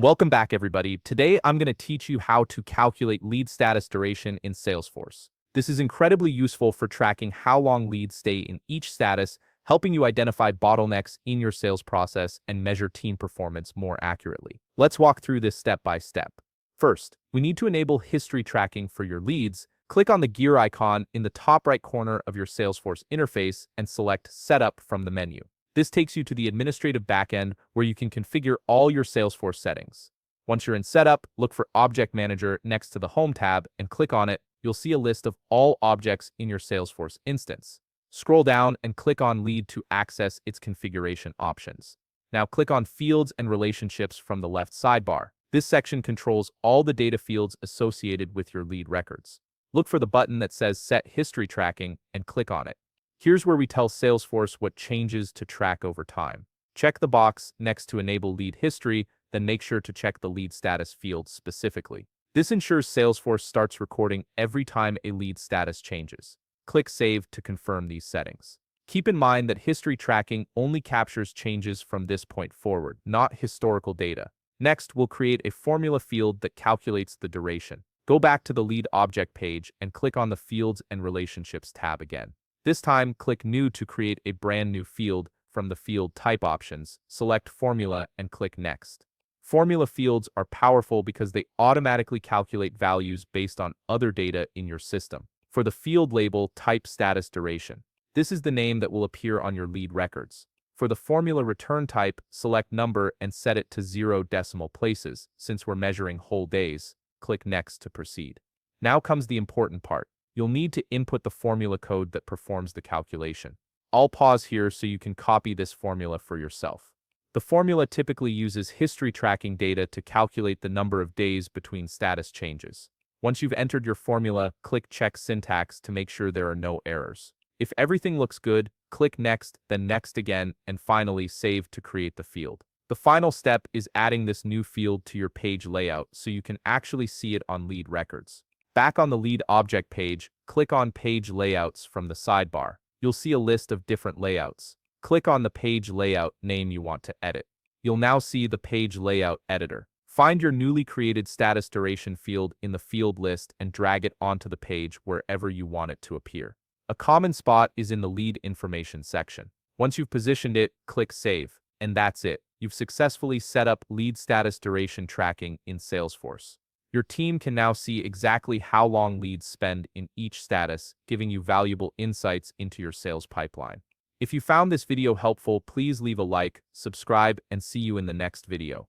Welcome back, everybody. Today, I'm going to teach you how to calculate lead status duration in Salesforce. This is incredibly useful for tracking how long leads stay in each status, helping you identify bottlenecks in your sales process and measure team performance more accurately. Let's walk through this step by step. First, we need to enable history tracking for your leads. Click on the gear icon in the top right corner of your Salesforce interface and select Setup from the menu. This takes you to the administrative backend where you can configure all your Salesforce settings. Once you're in Setup, look for Object Manager next to the Home tab and click on it. You'll see a list of all objects in your Salesforce instance. Scroll down and click on Lead to access its configuration options. Now click on Fields and Relationships from the left sidebar. This section controls all the data fields associated with your lead records. Look for the button that says Set History Tracking and click on it. Here's where we tell Salesforce what changes to track over time. Check the box next to Enable Lead History, then make sure to check the lead status field specifically. This ensures Salesforce starts recording every time a lead status changes. Click Save to confirm these settings. Keep in mind that history tracking only captures changes from this point forward, not historical data. Next, we'll create a formula field that calculates the duration. Go back to the Lead Object page and click on the Fields and Relationships tab again. This time, click New to create a brand new field from the Field Type options. Select Formula and click Next. Formula fields are powerful because they automatically calculate values based on other data in your system. For the field label, type Status Duration. This is the name that will appear on your lead records. For the formula return type, select Number and set it to 0 decimal places. Since we're measuring whole days, click Next to proceed. Now comes the important part. You'll need to input the formula code that performs the calculation. I'll pause here so you can copy this formula for yourself. The formula typically uses history tracking data to calculate the number of days between status changes. Once you've entered your formula, click Check Syntax to make sure there are no errors. If everything looks good, click Next, then Next again, and finally Save to create the field. The final step is adding this new field to your page layout so you can actually see it on lead records. Back on the Lead Object page, click on Page Layouts from the sidebar. You'll see a list of different layouts. Click on the page layout name you want to edit. You'll now see the Page Layout Editor. Find your newly created status duration field in the field list and drag it onto the page wherever you want it to appear. A common spot is in the lead information section. Once you've positioned it, click Save, and that's it. You've successfully set up lead status duration tracking in Salesforce. Your team can now see exactly how long leads spend in each status, giving you valuable insights into your sales pipeline. If you found this video helpful, please leave a like, subscribe, and see you in the next video.